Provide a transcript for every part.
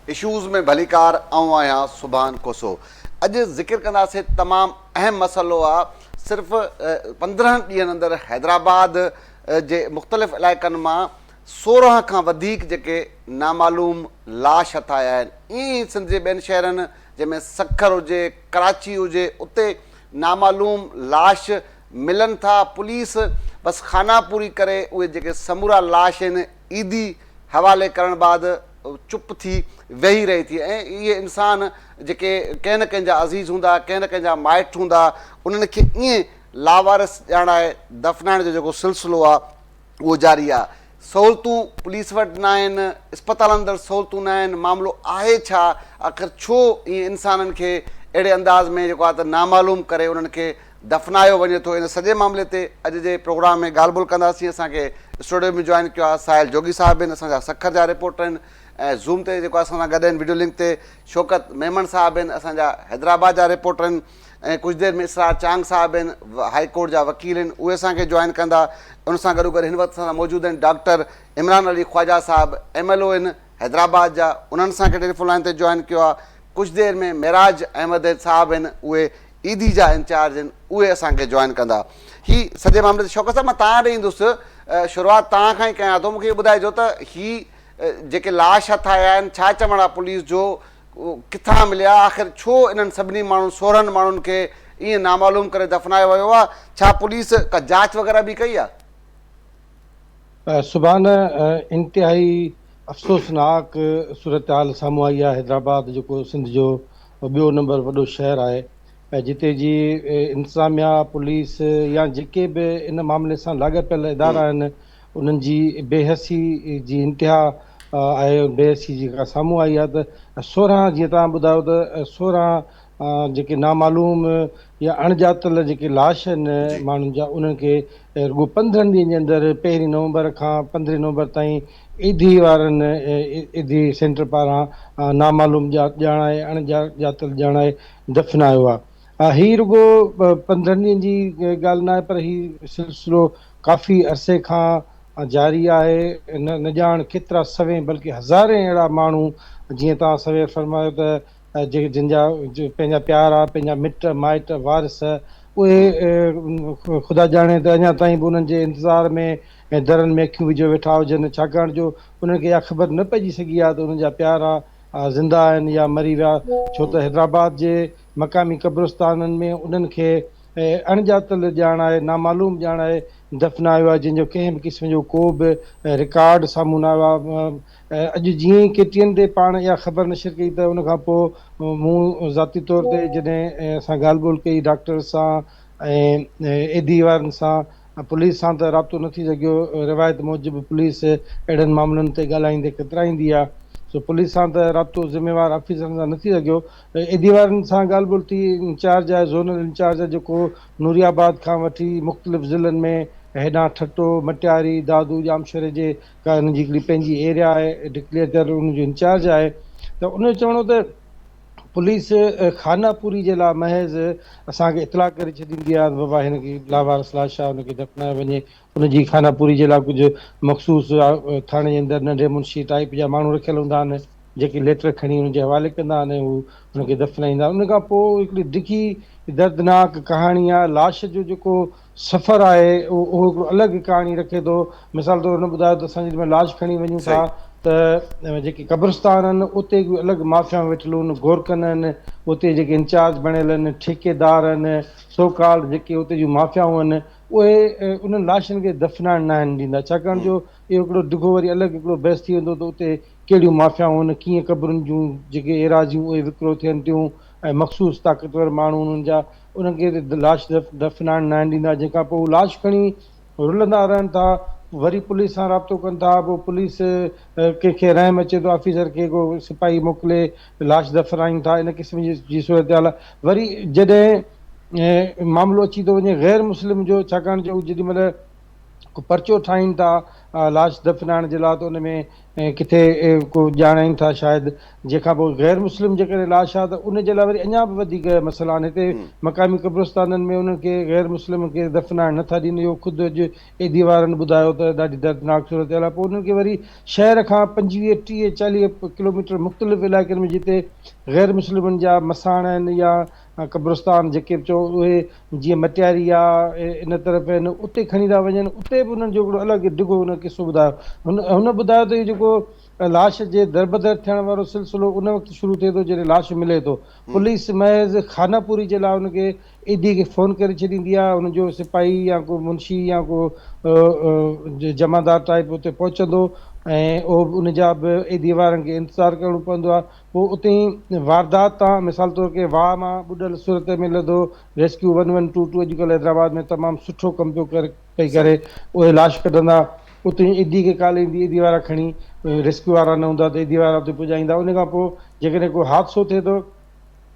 Issues में भलीकार आऊं आहियां सुभान कोसो। अॼु ज़िक्र कंदासीं तमामु अहम मसइलो आहे। सिर्फ़ु 15 ॾींहंनि अंदरि हैदराबाद जे मुख़्तलिफ़ इलाइक़नि मां 16 खां वधीक जेके नामालूम लाश हथ आया आहिनि। ईअं ई सिंध जे ॿियनि शहरनि जंहिंमें सखर हुजे, कराची हुजे, उते नामालूम लाश मिलनि था। पुलिस बसि खाना पूरी करे उहे जेके समूरा लाश आहिनि ईदी हवाले करण बाद चुप थी वेही रही थी। ऐं इहे इंसान जेके कंहिं न कंहिंजा अज़ीज़ हूंदा, कंहिं न कंहिंजा माइट हूंदा, उन्हनि खे ईअं लावारस ॼाणाए दफ़नाइण जो जेको सिलसिलो आहे उहो जारी आहे। सहूलियतूं पुलिस वटि न आहिनि, इस्पतालनि अंदरि सहूलियतूं न आहिनि। मामिलो आहे छा? आख़िर छो ईअं इंसाननि खे अहिड़े अंदाज़ में जेको आहे त नामालूम करे उन्हनि खे दफ़नायो वञे थो? इन सॼे मामले ते अॼु जे प्रोग्राम में ॻाल्हि ॿोल कंदासीं। असांखे स्टूडियो में जॉइन कयो आहे साहिल जोगी साहिबु आहिनि, असांजा सखर जा रिपोर्टर आहिनि। ऐं ज़ूम ते जेको असां सां गॾु आहिनि वीडियो लिंक ते शौकत मेमन साहिबु आहिनि, असांजा हैदराबाद जा रिपोर्टर आहिनि। ऐं कुझु देरि में इसरार चांग साहिबु आहिनि, हाई कोर्ट जा वकील आहिनि, उहे असांखे जॉइन कंदा। उन सां गॾो गॾु हिन वक़्तु असां सां मौजूदु आहिनि डॉक्टर इमरान अली ख्वाजा साहिबु, MLO आहिनि हैदराबाद जा, उन्हनि असांखे टेलीफोन लाइन ते जॉइन कयो आहे। कुझु देरि में मेराज अहमद साहिबु आहिनि, उहे ईदी जा इंचार्ज आहिनि, उहे असांखे जॉइन कंदा। हीअ सॼे मामले ते शौक़त सां मां तव्हां ॾे ईंदुसि। शुरूआति तव्हां खां ई कयां थो। मूंखे ॿुधाइजो त हीअ जेके लाश हथ आया आहिनि, छा चवणु आहे पुलिस जो, किथां मिलिया, आख़िर छो इन्हनि सभिनी माण्हुनि 16 माण्हुनि खे ईअं नामालूम करे दफ़नायो वियो आहे? छा पुलिस का जांच वग़ैरह बि कई आहे? सुभान इंतिहाई अफ़सोसनाक सूरत हाल साम्हूं आई आहे। हैदराबाद जेको सिंध जो ॿियो नंबर वॾो शहर आहे, ऐं जिते जी इंतिज़ामिया पुलिस या जेके बि इन मामले सां लाॻापियल इदारा आहिनि, उन्हनि जी बेहसी जी इंतिहा आहे। बेहसी जेका साम्हूं आई आहे त 16 जीअं तव्हां ॿुधायो त 16 जेके नामालूम या अणॼातल जेके लाश आहिनि माण्हुनि जा, उन्हनि खे रुॻो 15 ॾींहंनि जे अंदरि 1 नवंबर खां 15 नवंबर ताईं ईदी वारनि ईदी सेंटर पारां नामालूम ॼाणाए अणॼातल ॼाणाए दफ़नायो आहे। हीअ रुॻो 15 ॾींहंनि जी ॻाल्हि न आहे, पर हीउ सिलसिलो काफ़ी अरसे खां जारी आहे। न ॼाण केतिरा सवें बल्कि हज़ारे अहिड़ा माण्हू, जीअं तव्हां सवेर फरमायो त जिनजा पंहिंजा प्यारा, पंहिंजा मिट माइट वारिस, उहे ख़ुदा ॼाणे त अञा ताईं बि उन्हनि जे इंतज़ार में ऐं दरनि में अखियूं विझो वेठा हुजनि, छाकाणि जो उन्हनि खे इहा ख़बर न पइजी सघी आहे त उन्हनि जा प्यारा ज़िंदा आहिनि या मरी विया। छो त हैदराबाद जे मक़ामी क़ब्रिस्ताननि में उन्हनि खे अणॼातल ॼाणाए, नामालूम ॼाणाए दफ़नायो आहे, जंहिंजो कंहिं बि क़िस्म जो को बि रिकॉर्ड साम्हूं न आयो आहे। अॼु जीअं ई केतिरनि ते पाण इहा ख़बर नशर कई त उनखां पोइ मूं ज़ाती तौर ते जॾहिं असां ॻाल्हि ॿोल कई डॉक्टर सां ऐं ईदी वारनि सां, पुलिस सां त राब्तो न थी सघियो। रिवायत मूजिबि पुलिस अहिड़नि मामलनि ते ॻाल्हाईंदे कतराईंदी आहे, सो पुलिस सां त राब्तो ज़िम्मेवार ऑफिसरनि सां न थी सघियो। ईदी वारनि सां ॻाल्हि ॿोल थी। इंचार्ज आहे, ज़ोनल इंचार्ज आहे, जेको नूरियाबाद खां वठी मुख़्तलिफ़ ज़िलनि में हेॾां ठटो, मटियारी, दादू, जामशरे जे का हिनजी हिकिड़ी पंहिंजी एरिया आहे, डिक्लेयर उनजो इंचार्ज आहे। त उन चवणो त पुलिस खानापूरी जे लाइ महज़ असांखे इतला करे छॾींदी आहे त बाबा हिनखे लावारस लाश आहे, हुनखे दफ़नायो वञे। उनजी खानापूरी जे लाइ कुझु मख़सूस थाणे जे अंदरि नंढे मुंशी टाइप जा माण्हू रखियल हूंदा आहिनि, जेके लेटर खणी हुनजे हवाले कंदा आहिनि, हू हुनखे दफ़नाईंदा आहिनि। उन खां पोइ हिकिड़ी डिघी दर्दनाक कहाणी आहे। लाश जो जेको सफ़र आहे उहो हिकिड़ो अलॻि कहाणी रखे थो। मिसाल तौरु हुन ॿुधायो त असां जॾहिं लाश खणी वञूं था त जेके क़ब्रिस्तान आहिनि उते अलॻि माफ़िया वेठल आहिनि, गोरकन आहिनि, उते जेके इंचार्ज बणियल आहिनि, ठेकेदार आहिनि, सोकाल जेके उते जूं माफ़ियाऊं आहिनि, उहे उन्हनि लाशनि खे दफ़नाइण न आहिनि ॾींदा, छाकाणि जो इहो हिकिड़ो डिघो वरी अलॻि हिकिड़ो बहस थी वेंदो त उते कहिड़ियूं माफ़ियाऊं आहिनि, कीअं क़बरुनि जूं जेके एराज़ियूं उहे विकिरो थियनि थियूं, ऐं मख़सूस ताक़तवर माण्हू उन्हनि जा, उन्हनि खे लाश दफ़नाइण न आहिनि ॾींदा। जंहिंखां पोइ लाश खणी रुलंदा रहनि था, वरी पुलिस सां राब्तो कनि था। पोइ पुलिस कंहिंखे रहम अचे थो, ऑफिसर खे को सिपाही मोकिले लाश दफ़नाइनि था, इन क़िस्म जी सूरत हाल आहे। वरी जॾहिं मामिलो अची थो वञे ग़ैर मुस्लिम जो, छाकाणि जो जेॾी महिल को पर्चो ठाहीनि था लाश दफ़नाइण जे लाइ, त उन में ऐं किथे को ॼाणाइनि था शायदि, जंहिंखां पोइ गैर मुस्लिम जेकॾहिं लाश आहे त उन जे लाइ वरी अञा बि वधीक मसइला आहिनि। हिते मक़ामी क़ब्रस्ताननि में उन्हनि खे गैर मुस्लिम खे दफ़नाइण नथा ॾियनि। इहो ख़ुदि अॼु एदी वारनि ॿुधायो त ॾाढी दर्दनाक सूरत हाल आहे। पोइ उन्हनि खे वरी शहर खां 25-30-40 किलोमीटर मुख़्तलिफ़ इलाइक़नि में जिते गैर मुस्लिमनि जा मसाण आहिनि या क़ब्रस्तान जेके बि चओ उहे, जीअं मटियारी आहे इन तरफ़ आहिनि, उते खणी था वञनि। उते बि उन्हनि जो हिकिड़ो अलॻि डिघो हुन किसो ॿुधायो। हुन ॿुधायो त इहो जेको लाश जे दरबदर थियण वारो सिलसिलो उन वक़्तु शुरू थिए थो जॾहिं लाश मिले थो। पुलिस महज़ खानापूरी जे लाइ हुनखे ईदी खे फ़ोन करे छॾींदी आहे। हुनजो सिपाही या को मुंशी या को जमादार टाइप उते पहुचंदो ऐं उहो उन जा बि ईदी वारनि खे इंतज़ारु करिणो पवंदो आहे। पोइ उते ई वारदात तां मिसाल तौर ते वाह मां ॿुॾल सूरत में लधो रेस्क्यू 1122 अॼुकल्ह हैदराबाद में तमामु सुठो कमु पियो पई करे। उहे लाश कढंदा, उते ई ईदी खे काल ईंदी, ईदी वारा खणी, रेस्क्यू वारा न हूंदा त ईदी वारा उते पुॼाईंदा। उन खां पोइ जेकॾहिं को हादसो थिए थो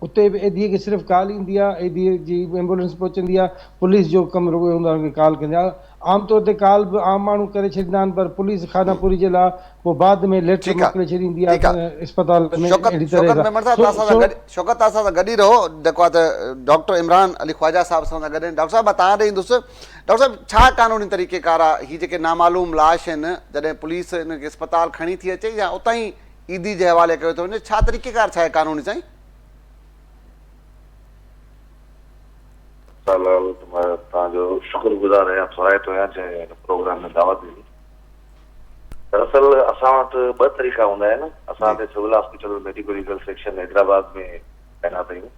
उते बि एदीअ खे सिर्फ़ु कॉल ईंदी आहे, एदीअ जी एम्बुलेंस पहुचंदी आहे। पुलिस जो कमु रुॻो हूंदो आहे, कॉल कंदी आहे। आमतौर ते कॉल बि आम माण्हू करे छॾींदा आहिनि, पर पुलिस खानापूरी जे लाइ पोइ बाद में लेटर ठीकु आहे, मोकिले छॾींदी ठीकु आहे आहे। अस्पताल में शौकत अहिड़ी तरह शौकत सां। मेमण साहब तव्हां सां गॾु, शौकत तव्हां सां गॾु ई रहो। जेको आहे त डॉक्टर इमरान अली ख्वाजा साहब सां गॾु आहिनि। डॉक्टर साहब मां तव्हां ॾे ईंदुसि। डॉक्टर साहब, छा कानूनी तरीक़ेकार आहे हीअ जेके नामालूम लाश आहिनि, जॾहिं पुलिस हिनखे अस्पताल खणी थी अचे या उतां ई ईदी जे हवाले कयो थो वञे, छा तरीक़ेकार छा आहे कानूनी साईं? तव्हांजो शुक्रगुज़ार आहियां, सराहतो आहियां जंहिं हिन प्रोग्राम में दावत ॾिनी। दरअसल असां वटि ॿ तरीक़ा हूंदा आहिनि। असां हिते civil hospital medico legal section Hyderabad में तैनात आहियूं।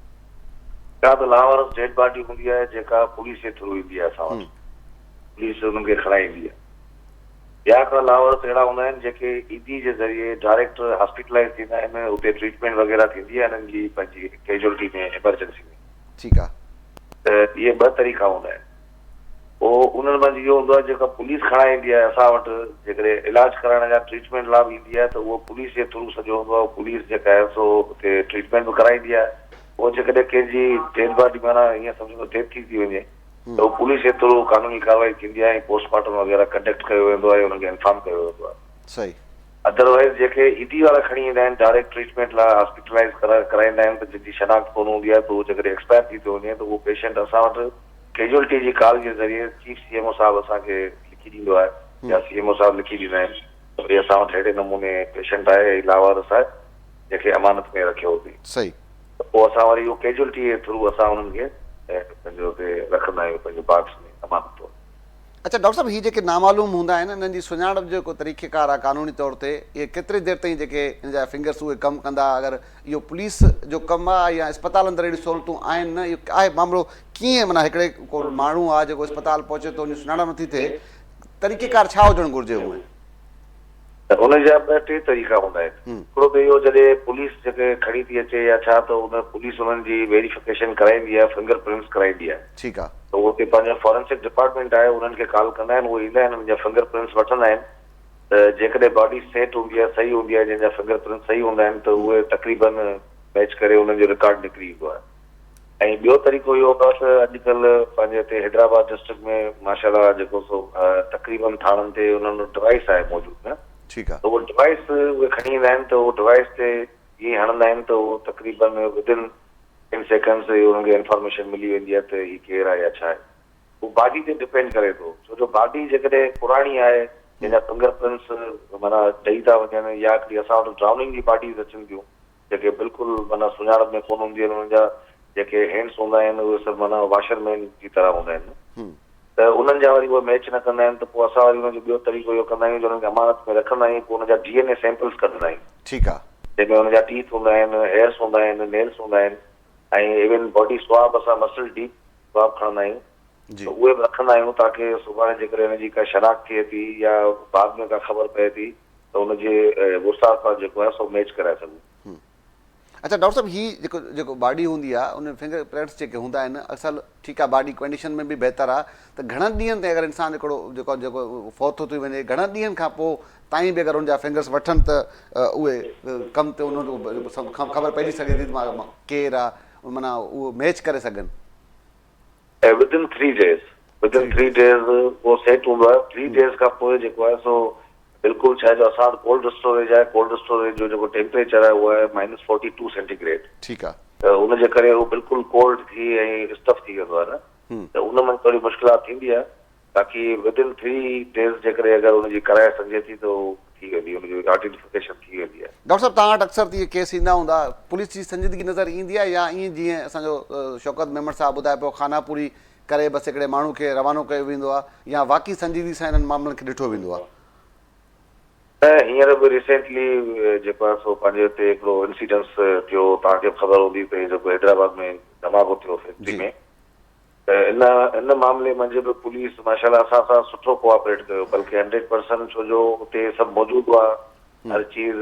का त लावारस डेड बॉडी हूंदी आहे जेका पुलिस जे थ्रू ईंदी आहे असां वटि, पुलिस उन्हनि खे खणाए ईंदी आहे। ॿिया का लावारस अहिड़ा हूंदा आहिनि जेके ईदी जे ज़रिए डायरेक्ट हॉस्पिटलाइज़ थींदा आहिनि, उते ट्रीटमेंट वग़ैरह थींदी आहे हिननि जी पंहिंजी कैजुअलिटी में, इमरजेंसी में। ठीकु आहे। त इहे ॿ तरीक़ा हूंदा आहिनि। पोइ उन्हनि मंझि इहो हूंदो आहे जेका पुलिस खणाए ईंदी आहे असां वटि, जेकॾहिं इलाज कराइण जा ट्रीटमेंट लाइ बि ईंदी आहे त उहो पुलिस जे थ्रू सॼो हूंदो आहे। पुलिस जेका आहे सो उते ट्रीटमेंट बि कराईंदी आहे। पोइ जेकॾहिं कंहिंजी डेड बॉडी माना ईअं सम्झो डेथ थी वञे त उहो पुलिस जे थ्रू कानूनी कार्रवाई थींदी आहे ऐं पोस्टमार्टम वग़ैरह कंडक्ट कयो वेंदो आहे, हुनखे इंफॉर्म कयो वेंदो आहे। सही। अदरवाइज़ जेके ईदी वारा खणी ईंदा आहिनि डायरेक्ट ट्रीटमेंट लाइ हॉस्पिटलाइज़ कराईंदा आहिनि, त जंहिंजी शनाख्त कोन हूंदी आहे त उहो जेकॾहिं एक्सपायर थी थो वञे त उहो पेशेंट असां वटि कैजुअलिटी जी कॉल जे ज़रिए चीफ सीएमओ साहब असांखे लिखी ॾींदो आहे या सीएमओ साहब लिखी ॾींदा आहिनि त भई असां वटि अहिड़े नमूने पेशेंट आहे, लावारस आहे, जंहिंखे अमानत में रखियो हुजे। सही। त पोइ असां वरी इहो कैजुअलिटी जे थ्रू असां उन्हनि खे पंहिंजो हुते रखंदा आहियूं पंहिंजो बॉक्स में अमानत तौरु। अच्छा डॉक्टर साहब, हीअ जेके नामालूम हूंदा आहिनि इन्हनि जी सुञाणप जो को तरीक़ेकार आहे कानूनी तौर ते? इहे केतिरी देरि ताईं जेके हिन जा फिंगर्स उहे कमु कंदा? अगरि इहो पुलिस जो कमु आहे या अस्पताल अंदरि अहिड़ी सहूलियतूं आहिनि न, इहो आहे मामिलो कीअं? माना हिकिड़े को माण्हू आहे जेको अस्पताल पहुचे थो, उनजी सुञाणप नथी थिए, तरीक़ेकार छा हुजणु घुरिजे उहे? त हुनजा ॿ टे तरीक़ा हूंदा आहिनि। हिकिड़ो त इहो जॾहिं पुलिस जेके खणी थी अचे या छा, त उन पुलिस उन्हनि जी वेरिफिकेशन कराईंदी आहे, फिंगर प्रिंट्स कराईंदी आहे। ठीकु आहे। त उते पंहिंजो फॉरेंसिक डिपार्टमेंट आहे, उन्हनि खे कॉल कंदा आहिनि, उहे ईंदा आहिनि, उनजा फिंगर प्रिंट्स वठंदा आहिनि। त जेकॾहिं बॉडी सेट हूंदी आहे, सही हूंदी आहे, जंहिंजा फिंगर प्रिंट सही हूंदा आहिनि, त उहे तक़रीबन मैच करे उन्हनि जो रिकॉर्ड निकिरी ईंदो आहे। ऐं ॿियो तरीक़ो इहो हूंदो आहे त अॼुकल्ह पंहिंजे हिते हैदराबाद डिस्ट्रिक्ट में माशाल्लाह जेको सो तक़रीबन थाणनि ते उन्हनि वटि डिवाइस आहे मौजूदु न। ठीकु आहे। त उहो डिवाइस उहे खणी ईंदा आहिनि, त उहो डिवाइस ते ईअं हणंदा आहिनि त उहो तक़रीबन विदिन 10 सेकेंड्स हुनखे इंफॉर्मेशन मिली वेंदी आहे त हीअ केरु आहे या छा आहे। उहो बॉडी ते डिपेंड करे थो, छो जो बॉडी जेकॾहिं पुराणी आहे, जंहिंजा फिंगर प्रिंट्स माना ॾेई था वञनि, या हिकिड़ी असां वटि ड्राउनिंग जी बॉडीज़ अचनि थियूं जेके बिल्कुलु माना सुञाणप में कोन हूंदियूं आहिनि, हुननि जा जेके हैंड्स हूंदा आहिनि उहे सभु माना वाशरमैन जी तरह हूंदा आहिनि, त उन्हनि जा वरी उहे मैच न कंदा आहिनि। त पोइ असां वरी हुनजो ॿियो तरीक़ो इहो कंदा आहियूं जो हुनखे अमानत में रखंदा आहियूं, पोइ हुनजा DNA सैंपल्स कढंदा आहियूं। ठीकु आहे। जंहिंमें हुनजा टीथ हूंदा आहिनि, हेयर्स हूंदा आहिनि, नेल्स हूंदा आहिनि, ऐं इवन बॉडी स्वाब असां मसल डीप स्वाब खणंदा आहियूं, त उहे बि रखंदा आहियूं ताकी सुभाणे जेकॾहिं हिनजी का शनाख्त थिए थी या बाद में का ख़बर पए थी त हुनजे गुस्ताख सां जेको आहे सो मैच कराए सघूं। अच्छा डॉक्टर साहब, हीअ जेको बॉडी हूंदी आहे उन फिंगर प्रिंट्स जेके हूंदा आहिनि, असल ठीकु आहे बॉडी कंडीशन में बि बहितर आहे, त घणनि ॾींहंनि ते अगरि इंसानु हिकिड़ो जेको फौत थी वञे, घणनि ॾींहंनि खां पोइ ताईं बि अगरि हुनजा फिंगर्स वठनि त उहे कम ते उन्हनि ख़बर पइजी सघे थी केरु आहे, माना उहो मैच करे सघनि? विदिन 3 डेज़ उहो सेट हूंदो आहे। 3 डेज़ खां पोइ जेको आहे सो बिल्कुलु छा जो असां वटि कोल्ड स्टोरेज आहे, कोल्ड स्टोरेज जो जेको टेम्परेचर आहे उहो आहे -42 सेंटीग्रेड। ठीकु आहे। त उनजे करे उहो बिल्कुलु कोल्ड थी ऐं स्टफ थी वेंदो आहे न, त उन में थोरी मुश्किलात थींदी आहे। बाक़ी विदिन 3 डेज़ जे करे अगरि उनजी कराए सघिजे थी त उहो थी वेंदी, उनजी आइडेंटिफिकेशन थी वेंदी आहे। डॉक्टर साहब तव्हां वटि अक्सर इहे केस ईंदा हूंदा, पुलिस जी संजीदगी नज़र ईंदी आहे या ईअं जीअं असांजो शौकत मेमण साहब ॿुधाए पियो खानापूरी करे बसि हिकिड़े माण्हू खे रवानो कयो वेंदो आहे या वाक़ई संजीदगी सां इन्हनि मामलनि खे ॾिठो वेंदो आहे? त हींअर बि रिसेंटली जेको आहे सो पंहिंजे हिते हिकिड़ो इंसिडेंस थियो, तव्हांखे ख़बर हूंदी त जेको हैदराबाद में धमाको थियो फैक्ट्री में, त इन मामले मंझि बि पुलिस माशाल्लाह असां सां सुठो कोऑपरेट कयो, बल्कि 100% छो जो उते सभु मौजूदु हुआ, हर चीज़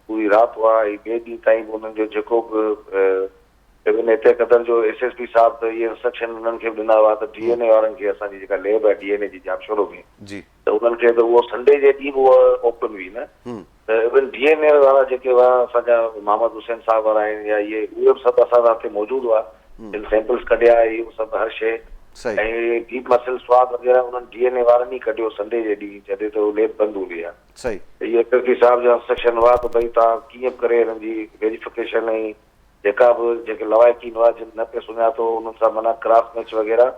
पूरी राति हुआ ऐं ॿिए ॾींहं ताईं बि उन्हनि जो जेको बि हिते क़दर जो SSP साहब त इहे इंस्ट्रक्शन उन्हनि खे बि ॾिना हुआ त DNA वारनि खे असांजी जेका लैब आहे DNA जी जांच शुरू में, जी त उन्हनि खे त उहो संडे जे ॾींहुं बि उहा ओपन हुई न, त इवन DNA वारा जेके हुआ असांजा मोहम्मद हुसैन साहब वारा आहिनि या इहे उहे बि सभु असां हिते मौजूदु हुआ, जिन सैंपल्स कढिया इहे सभु हर शइ ऐं डीप मसल स्वाब वग़ैरह उन्हनि DNA वारनि ई कढियो संडे जे ॾींहुं, जॾहिं त उहो लैब बंदि हूंदी आहे। सही। त इहे SSP साहब जा इंस्ट्रक्शन हुआ त भई तव्हां कीअं बि करे हिननि जी वेरिफिकेशन ऐं जेका बि जेके लवाइकी हुआ जिन न पियो सुञातो उन्हनि सां माना क्रॉस मैच वग़ैरह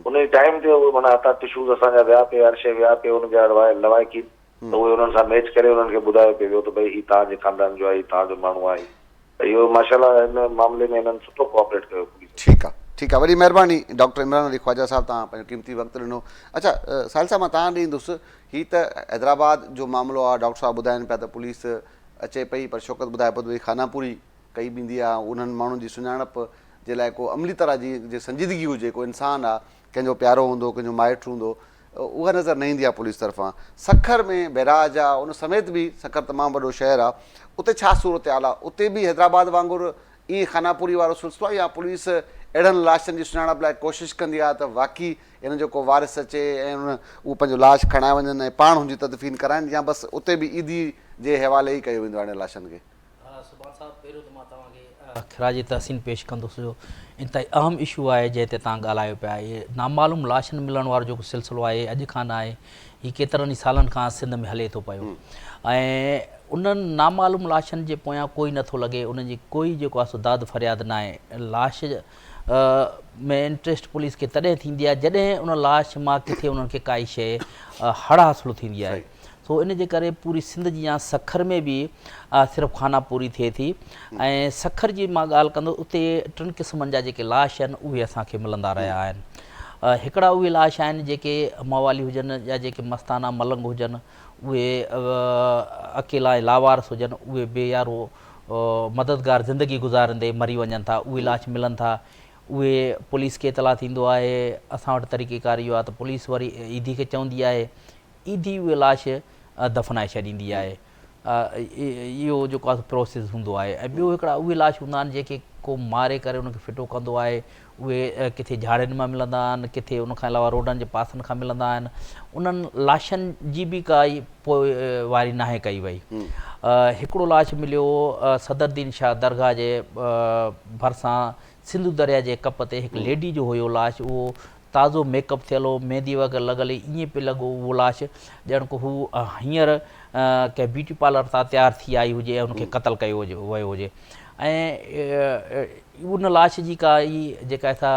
उन टाइम ते उहे माना हितां टिशूज़ असांजा विया पिया, हर शइ विया पिया उनजा लवाइकी, त उहे उन्हनि सां मैच करे उन्हनि खे ॿुधायो पियो त भई हीउ तव्हांजे खानदान जो आहे, हीउ तव्हांजो माण्हू आहे। त इहो माशाल्लाह हिन मामले में हिननि सुठो कोऑपरेट कयो पुलिस। ठीकु आहे, ठीकु आहे, वॾी महिरबानी डॉक्टर इमरान अली ख्वाजा साहब, तव्हां पंहिंजो क़ीमती वक़्तु ॾिनो। अच्छा साहिल साहब, मां तव्हां ॾींदुसि, हीअ त हैदराबाद जो मामिलो आहे, डॉक्टर साहब ॿुधाइनि पिया त पुलिस अचे पई, पर शौकत ॿुधाए पियो त वरी खानापूरी कई वेंदी आहे, उन्हनि माण्हुनि जी सुञाणप जे लाइ को अमली तरह जी संजीदगी हुजे, को इंसानु आहे कंहिंजो प्यारो हूंदो, कंहिंजो माइटु हूंदो, उहा नज़र न ईंदी आहे पुलिस तरफ़ां। सखर में बैराज आहे, उन समेत बि सखर तमामु वॾो शहरु आहे, उते छा सूरत हाल आहे? उते बि हैदराबाद वांगुरु ईअं खानापूरी वारो सिलसिलो आहे या पुलिस अहिड़नि लाशनि जी सुञाणप लाइ कोशिशि कंदी आहे त वाक़ई इन जो को वारिस अचे ऐं उहो पंहिंजो लाश खणाए वञनि ऐं पाण हुनजी तदफ़ीन कराइनि, या बसि उते बि ईदी जे हवाले ई कयो वेंदो आहे लाशनि खे? सुभाणे साहब, पहिरियों त मां तव्हांखे ख़िराजी तहसीन पेश कंदुसि। जो इंतिहाई अहम इशू आहे जंहिं ते तव्हां ॻाल्हायो पिया, इहे नामालूम लाशनि मिलण वारो जेको सिलसिलो आहे अॼु खां न आहे, हीउ केतिरनि ई सालनि खां सिंध में हले थो पियो ऐं उन्हनि नामालूम लाशनि जे पोयां कोई नथो लॻे, उन्हनि जी कोई जेको आहे सो दाद फ़रियाद न आहे। लाश में इंट्रस्ट पुलिस खे तॾहिं थींदी आहे जॾहिं उन लाश मां किथे उन्हनि खे काई शइ हड़ हासिलु थींदी आहे। सो इन जे करे पूरी सिंध जी या सखर में बि सिर्फ़ु खानापूरी थिए थी ऐं सखर जी मां ॻाल्हि कंदो, उते 3 क़िस्मनि जा जेके लाश आहिनि उहे असांखे मिलंदा रहिया आहिनि। हिकिड़ा उहे लाश आहिनि जेके मवाली हुजनि या जेके मस्ताना मलंग हुजनि, उहे अकेला ऐं लावारस हुजनि, उहे बेयारो मददगार ज़िंदगी गुज़ारंदे मरी वञनि था, उहे लाश मिलनि था। उहे पुलिस खे इतला थींदो आहे, असां वटि तरीक़ेकार इहो आहे त पुलिस वरी ईदी खे चवंदी आहे, ईदी उहे लाश दफ़नाए छॾींदी आहे। इहो जेको आहे प्रोसेस हूंदो आहे। ऐं ॿियो हिकिड़ा उहे लाश हूंदा आहिनि जेके को मारे करे उनखे फिटो कंदो आहे, उहे किथे झाड़ियुनि मां मिलंदा आहिनि, किथे उनखां अलावा रोडनि जे पासनि खां मिलंदा आहिनि। उन्हनि लाशनि जी बि काई पोइ वारी नाहे कई वई। हिकिड़ो लाश मिलियो सदरुद्दीन शाह दरगाह जे भरिसां सिंधु दरिया जे कप ते, हिकु लेडी जो हुयो लाश, उहो ताज़ो मेकअप थियल हो, मेहंदी वग़ैरह लॻल, ईअं पियो लॻो उहो लाश ॼण को हू हींअर कंहिं ब्यूटी पार्लर तां तयारु थी आई हुजे ऐं उनखे क़तलु कयो वियो हुजे। ऐं उन लाश जी काई जेका सा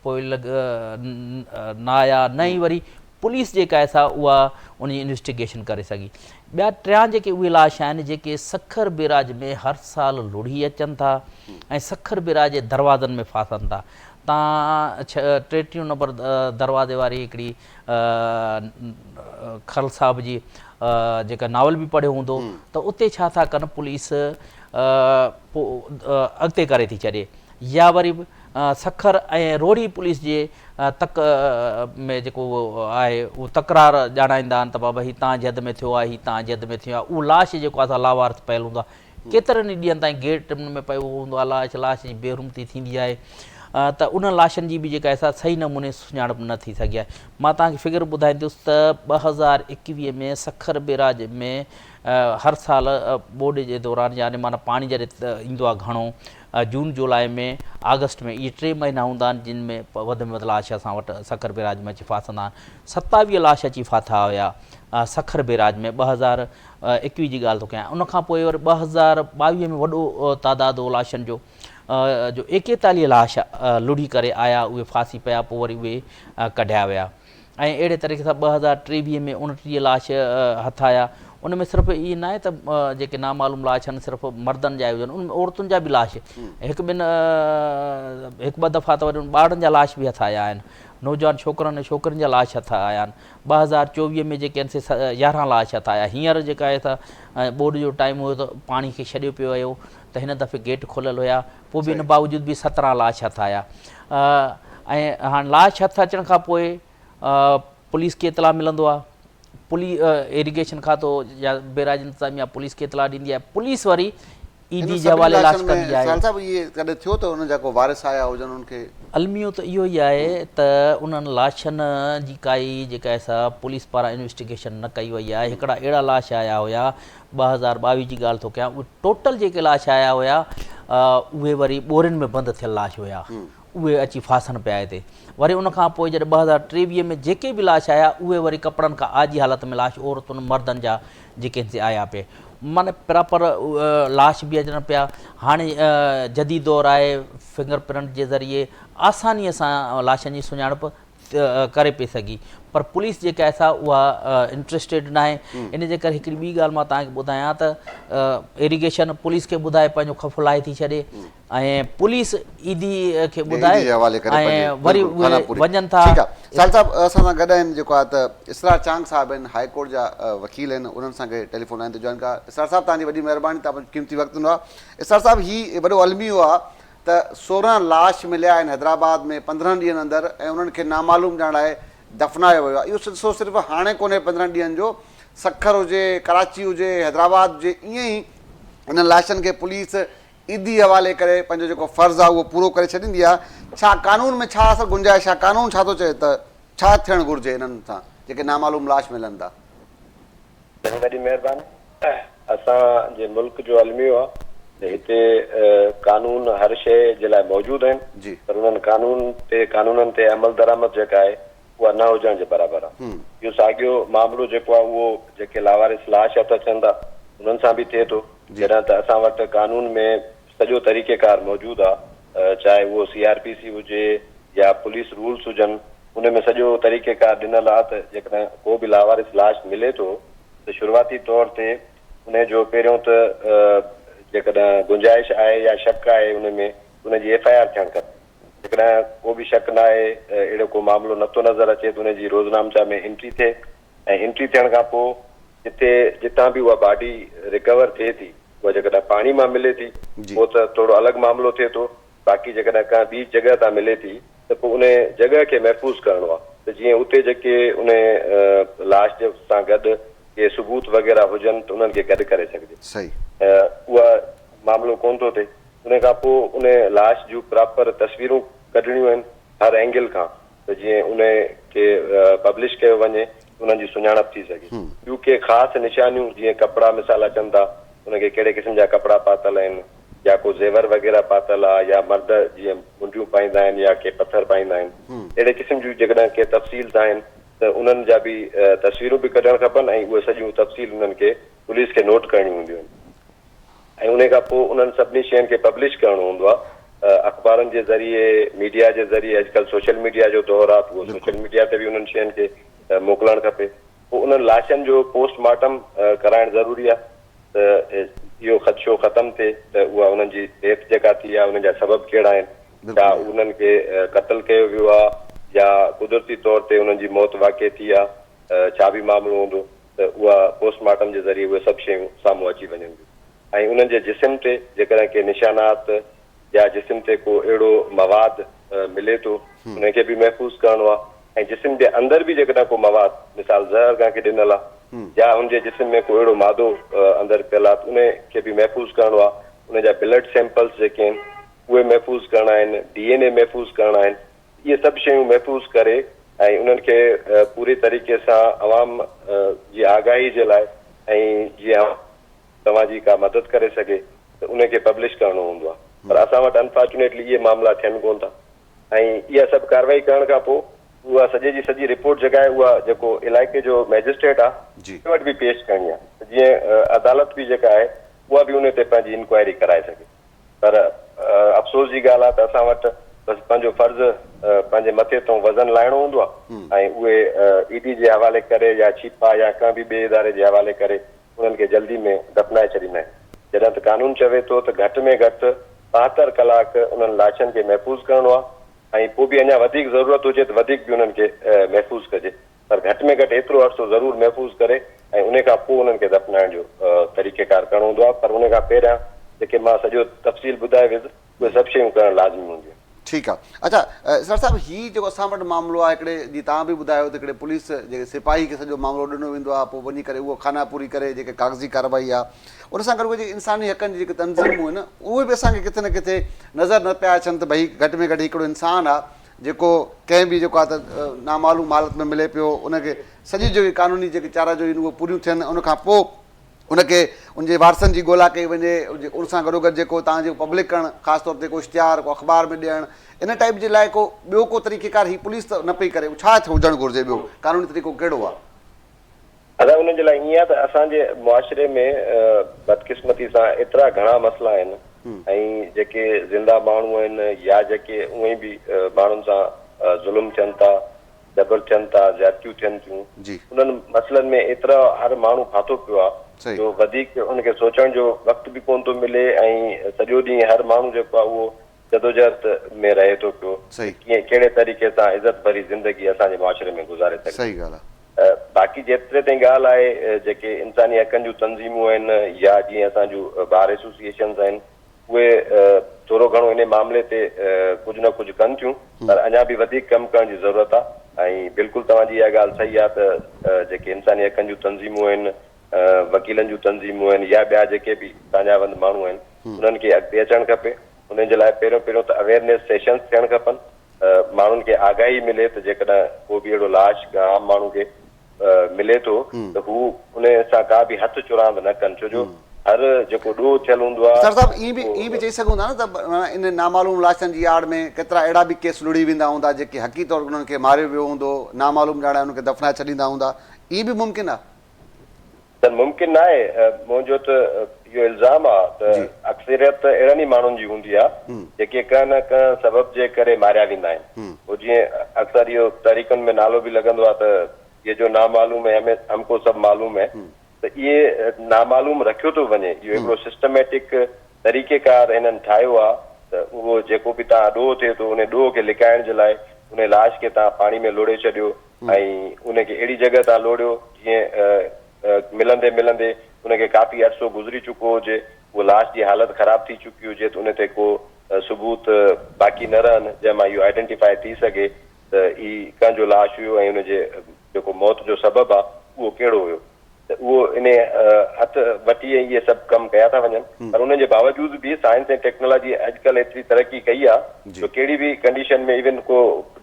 पोइ न आया, न ई वरी पुलिस जेका सा उहा उनजी इन्वेस्टिगेशन करे सघी। ॿिया 3 जेके उहे लाश आहिनि जेके सखर बैराज में हर साल लुढ़ी अचनि था ऐं सखर बैराज जे दरवाज़नि में फासनि था। तव्हां 33 नंबर दरवाज़े वारी हिकिड़ी खल साहब जी जेका नावल बि पढ़ियो हूंदो, त उते छा था कनि पुलिस पोइ अॻिते करे थी छॾे, या वरी सखर ऐं रोड़ी पुलिस जे तक में जेको आहे उहो तकरार ॼाणाईंदा आहिनि त बाबा हीउ तव्हांजे हद में थियो आहे, हीउ तव्हांजे हद में थियो आहे। उहो लाश जेको आहे लावारस पयल हूंदो आहे, केतिरनि ॾींहंनि ताईं गेट में पियो हूंदो आहे लाश, लाश जी बेरुमती थींदी आहे। त उन लाशनि जी बि जेका आहे सही नमूने सुञाणप न थी सघी आहे। मां तव्हांखे फिगर ॿुधाईंदुसि त 2021 में सखर बैराज में हर साल ॿोॾ जे दौरान, यानी माना पाणी जॾहिं ईंदो आहे घणो, जून जुलाई में अगस्त में, इहे 3 महीना हूंदा आहिनि जिन में वधि में वधि लाश असां वटि सखर बैराज में अची फासंदा आहिनि। 27 लाश अची फाथा हुया सखर बैराज में 2021 जी ॻाल्हि थो कयां। उन खां पोइ वरी 2022 में वॾो तादादु हो लाशनि जो 41 लाश लुढ़ी करे आया, उहे फासी पिया, पोइ वरी उहे कढिया विया। ऐं अहिड़े तरीक़े सां 2023 में 29 लाश हथ आया। उन में सिर्फ़ु इहे न आहे त जेके नामालूम लाश आहिनि सिर्फ़ु मर्दनि जा हुजनि, उन में औरतुनि जा बि लाश हिकु ॿ दफ़ा त वरी ॿारनि जा लाश बि हथ आया आहिनि, नौजवान छोकिरनि ऐं छोकिरियुनि जा लाश हथ आया आहिनि। 2024 में जेके आहिनि से 11 लाश हथ आया। हींअर जेका आहे त बोर्ड जो टाइम हुयो त पाणी खे छॾियो पियो वियो, त हिन दफ़े गेट खोलियल हुया, पोइ बि हिन बावजूद बि 17 लाश हथ आया। ऐं हाणे लाश हथ अचण खां पोइ पुलिस खे इतला मिलंदो आहे, इरिगेशन खातो या बैराज इंतज़ामिया पुलिस खे इतला ॾींदी आहे, पुलिस वरी ईडी जे हवाले लाश कंदी आहे। साहिब इहे कॾहिं थियो त हुन जा को वारिस आया हुजनि उनखे? अलमियो त इहो ई आहे त उन्हनि लाशनि जी काई जेका आहे सा पुलिस पारां इन्वेस्टिगेशन न कई वई आहे। हिकिड़ा अहिड़ा लाश आया हुया, 2022 जी ॻाल्हि थो कयां, उहे टोटल जेके लाश आया हुया उहे वरी ॿोरियुनि में बंदि थियल लाश हुया, उहे अची फासनि पिया हिते। वरी उन खां पोइ जॾहिं 2023 में जेके बि लाश आया उहे वरी कपिड़नि खां आजी हालत में लाश औरतुनि मर्दनि जा जेके से आया पे, माना प्रॉपर लाश बि अचनि पिया। हाणे जदीद दौरु आहे, फिंगर प्रिंट जे ज़रिए आसानीअ सां लाशनि जी सुञाणप करे पई सघी, पर पुलिस जेका आहे सा उहा इंट्रस्टेड न आहे। इन जे करे हिकिड़ी ॿी ॻाल्हि मां तव्हांखे ॿुधायां त इरिगेशन पुलिस खे ॿुधाए पंहिंजो ख़फ़ लाहे थी छॾे, ऐं पुलिस ईदी खे ॿुधाए ऐं वरी उहे वञनि था। साल साहिब असां सां गॾु आहिनि जेको आहे त इसरार चांग साहिब आहिनि, हाई कोर्ट जा वकील आहिनि, उन्हनि सां गॾु टेलीफोन लाइन ते जॉइन कया। इसरार साहिब तव्हांजी वॾी महिरबानी, तव्हां क़ीमती वक़्तु ॾिनो आहे। इसरार साहिब हीउ वॾो अलमियो आहे त 16 लाश मिलिया आहिनि हैदराबाद में 15 ॾींहंनि अंदरि, ऐं उन्हनि खे नामालूम ॼाण आहे दफ़नायो वियो आहे। इहो सिलसिलो सिर्फ़ु हाणे कोन्हे 15 ॾींहंनि जो, सखर हुजे, कराची हुजे, हैदराबाद हुजे, ईअं ई इन लाशनि खे पुलिस ईदी हवाले करे पंहिंजो जेको फ़र्ज़ु आहे उहो पूरो करे छॾींदी आहे। छा कानून में छा असर गुंजाइश आहे? कानून छा थो चए त छा थियणु घुरिजे इन्हनि सां जेके नामालूम लाश मिलनि था? वॾी महिरबानी। असांजे मुल्क जो अलमियो आहे त हिते कानून हर शइ जे लाइ मौजूदु आहिनि, पर उन्हनि कानूननि ते अमल दरामद जेका आहे उहा न हुजण जे बराबरि आहे। इहो साॻियो मामिलो जेको आहे उहो जेके लावारिस लाश हथ अचनि था उन्हनि सां बि थिए थो, जॾहिं त असां वटि कानून में सॼो तरीक़ेकार मौजूदु आहे, चाहे उहो CRPC हुजे या पुलिस रूल्स हुजनि, उन में सॼो तरीक़ेकार ॾिनल आहे त जेकॾहिं को बि लावारिस लाश मिले थो त शुरूआती तौर ते उन जो पहिरियों त जेकॾहिं गुंजाइश आहे या शक आहे उन में उनजी FIR थियणु खपे। जेकॾहिं को बि शक न आहे, अहिड़ो को मामिलो नथो नज़र अचे त उनजी रोज़नामचा में एंट्री थिए, ऐं एंट्री थियण खां पोइ जितां बि उहा बॉडी रिकवर थिए थी, उहा जेकॾहिं पाणी मां मिले थी पोइ त थोरो अलॻि मामिलो थिए थो। बाक़ी जेकॾहिं का ॿी जॻह तां मिले थी त पोइ उन जॻह खे महफ़ूज़ करिणो आहे त जीअं उते जेके उन लाश सां गॾु के सबूत वग़ैरह हुजनि त उन्हनि खे गॾु करे सघिजे। उहा मामिलो कोन थो थिए। उन खां पोइ उन लाश जूं प्रॉपर तस्वीरूं कढणियूं आहिनि हर एंगल खां, त जीअं उन खे पब्लिश कयो वञे, उन्हनि जी सुञाणप थी सघे। ॿियूं के ख़ासि निशानियूं जीअं कपिड़ा मिसाल अचनि था, उनखे कहिड़े क़िस्म जा कपिड़ा पातल आहिनि, या को ज़ेवर वग़ैरह पातल आहे, या मर्द जीअं मुंडियूं पाईंदा आहिनि या के पथर पाईंदा आहिनि, अहिड़े क़िस्म जूं जेकॾहिं के तफ़सील आहिनि त उन्हनि जा बि तस्वीरूं बि कढणु खपनि, ऐं उहे सॼियूं तफ़सील उन्हनि खे पुलिस खे नोट करणियूं हूंदियूं आहिनि। ऐं उन खां पोइ उन्हनि सभिनी शयुनि खे पब्लिश करणो हूंदो आहे अख़बारनि जे ज़रिए, मीडिया जे ज़रिए। अॼुकल्ह सोशल मीडिया जो दौरु आहे, उहो सोशल मीडिया ते बि उन्हनि शयुनि खे मोकिलणु खपे। पोइ उन्हनि लाशनि जो पोस्टमार्टम कराइणु ज़रूरी आहे त इहो ख़दशो ख़तमु थिए त उहा उन्हनि जी डेथ जेका थी आहे उन जा सबब कहिड़ा आहिनि, छा उन्हनि खे क़तल कयो वियो आहे या कुदरती तौर ते उन्हनि जी मौत वाक़ई थी आहे, छा बि मामिलो हूंदो त उहा पोस्टमार्टम जे ज़रिए उहे सभु शयूं साम्हूं अची वञनि। ऐं उन्हनि जे जिस्म ते जेकॾहिं के निशानात या जिस्म ते को अहिड़ो मवाद मिले थो उनखे बि महफ़ूज़ करणो आहे। ऐं जिस्म जे अंदरि बि जेकॾहिं को मवाद मिसाल ज़हर कंहिंखे ॾिनल आहे या हुनजे जिस्म में को अहिड़ो मादो अंदरि पियल आहे त उनखे बि महफ़ूज़ करणो आहे। उन जा ब्लड सैंपल्स जेके आहिनि उहे महफ़ूज़ करणा आहिनि, DNA महफ़ूज़ करणा आहिनि। इहे सभु शयूं महफ़ूज़ करे ऐं उन्हनि खे पूरी तरीक़े सां अवाम जी आगाही जे लाइ ऐं जीअं तव्हांजी का मदद करे सघे त उनखे पब्लिश करणो हूंदो आहे। पर असां वटि अनफॉर्चुनेटली इहे मामला थियनि कोन था, ऐं इहा सभु कार्रवाई करण खां पोइ उहा सॼे जी सॼी रिपोर्ट जेका आहे उहा जेको इलाइक़े जो मैजिस्ट्रेट आहे जी। उन वटि बि पेश करणी आहे, जीअं अदालत बि जेका आहे उहा बि उन ते पंहिंजी इंक्वायरी कराए सघे। पर अफ़सोस जी ॻाल्हि आहे त असां वटि बसि पंहिंजो फर्ज़ु पंहिंजे मथे तां वज़न लाहिणो हूंदो आहे ऐं उहे ईडी जे हवाले करे या छिपा या कंहिं बि ॿिए इदारे जे हवाले करे उन्हनि खे जल्दी में दफ़नाए छॾींदा आहिनि। जॾहिं त कानून चवे थो त घटि में घटि 72 कलाक उन्हनि लाशनि खे महफ़ूज़ करिणो आहे ऐं पोइ बि अञा वधीक ज़रूरत हुजे त वधीक बि उन्हनि खे महफ़ूज़ कजे, पर घटि में घटि एतिरो अर्सो ज़रूरु महफ़ूज़ करे ऐं उन खां पोइ उन्हनि खे दफ़नाइण जो तरीक़ेकार करणो हूंदो आहे। पर उन खां पहिरियां जेके मां सॼो तफ़सील ॿुधाए वियुसि उहे सभु शयूं करणु लाज़मी हूंदियूं। ठीकु आहे। अच्छा सर साहिबु, हीउ जेको असां वटि मामिलो आहे, हिकिड़े जीअं तव्हां बि ॿुधायो त हिकिड़े पुलिस जेके सिपाही खे सॼो मामिलो ॾिनो वेंदो आहे, पोइ वञी करे उहो खाना पूरी करे जेके कागज़ी कार्रवाई आहे, उन सां गॾु उहे जेके इंसानी हक़नि जी जेके तंज़ीमूं आहिनि उहे बि असांखे किथे न किथे नज़र न पिया अचनि त भई घटि में घटि हिकिड़ो इंसानु आहे जेको कंहिं बि जेको आहे त नामालूम हालत में मिले पियो, उनखे सॼी जेकी कानूनी जेके चाराजोई आहिनि उहे पूरियूं थियनि, उनखां पोइ उनखे उनजे वारसनि जी ॻोल्हा कई वञे, उन सां गॾोगॾु जेको तव्हांजो पब्लिक करणु, ख़ासि तौर ते को इश्तिहार को अख़बार में ॾियणु, इन टाइप जे लाइ को ॿियो को तरीक़ेकार ही पुलिस त न पई करे, छा हुजणु घुरिजे, ॿियो कानूनी तरीक़ो कहिड़ो आहे? अदा उन जे लाइ ईअं आहे त असांजे मुआशिरे में बदकिस्मती सां एतिरा घणा मसइला आहिनि ऐं जेके ज़िंदा माण्हू आहिनि या जेके उहे बि माण्हुनि सां ज़ुल्म थियनि था, जबर थियनि था, ज़्यादतियूं थियनि थियूं, उन्हनि मसइलनि में एतिरा हर माण्हू फाथो पियो आहे जो वधीक उनखे सोचण जो वक़्तु बि कोन थो मिले ऐं सॼो ॾींहुं हर माण्हू जेको आहे उहो जदोजहद में रहे थो पियो, कीअं कहिड़े तरीक़े सां इज़त भरी ज़िंदगी असांजे मुआशिरे में गुज़ारे सघे। सही ॻाल्हि आहे। बाक़ी जेतिरे ताईं ॻाल्हि आहे जेके इंसानी हक़नि जूं तंज़ीमूं आहिनि या जीअं असांजूं बार एसोसिएशन्स आहिनि उहे थोरो घणो इन मामले ते कुझु न कुझु कनि थियूं, पर अञा बि वधीक कमु करण जी ज़रूरत आहे। ऐं बिल्कुलु तव्हांजी इहा ॻाल्हि सही आहे त जेके इंसानी हक़नि जूं तंज़ीमूं आहिनि, वकीलनि जूं तंज़ीमूं आहिनि या ॿिया जेके बि तांजावंद माण्हू आहिनि, उन्हनि खे अॻिते अचणु खपे। उन्हनि जे लाइ पहिरियों त अवेयरनेस सेशन्स थियणु खपनि, माण्हुनि खे आगाही मिले त जेकॾहिं को बि अहिड़ो लाश आम माण्हू खे मिले थो त हू उन सां का बि हथ चुरांद न कनि, छो जो हर जेको ॾोह थियलु हूंदो आहे। सर साहिबु, ईअं बि चई सघूं था न त इन नामालूम लाशनि जी आड़ में केतिरा अहिड़ा बि केस लुड़ी वेंदा हूंदा जेके हक़ी तौर उन्हनि खे मारियो वियो हूंदो, नामालूम ॼाणे उनखे दफ़नाए छॾींदा हूंदा, इहे बि मुमकिन आहे? त मुमकिन न आहे। मुंहिंजो त इहो इल्ज़ाम आहे त अक्सरियत अहिड़नि ई माण्हुनि जी हूंदी आहे जेके कंहिं न कंहिं सबब जे करे मारिया वेंदा आहिनि। पोइ जीअं अक्सर इहो तरीक़नि में नालो बि लॻंदो आहे त ये जो नामालूम है हमें हमको सब मालूम है, त इहे नामालूम रखियो थो वञे। इहो हिकिड़ो सिस्टमेटिक तरीक़ेकार हिननि ठाहियो आहे त उहो जेको बि तव्हां ॾोह थिए थो उन ॾोह खे लिकाइण जे लाइ उन लाश खे तव्हां पाणी में लोड़े छॾियो ऐं उनखे अहिड़ी जॻह तां लोड़ियो जीअं मिलंदे मिलंदे उनखे काफ़ी अर्सो गुज़री चुको हुजे, उहो लाश जी हालत ख़राब थी चुकी हुजे त उन ते को सबूत बाक़ी न रहनि जंहिंमां इहो आइडेंटिफाई थी सघे त ही कंहिंजो लाश हुयो ऐं हुनजे जेको मौत जो सबबु आहे उहो कहिड़ो हुयो। त उहो इन हथ वठी इहे सभु कम कया था वञनि, पर उन जे बावजूद बि साइंस ऐं टेक्नोलॉजी अॼुकल्ह एतिरी तरक़ी कई आहे जो कहिड़ी बि कंडीशन में इवन को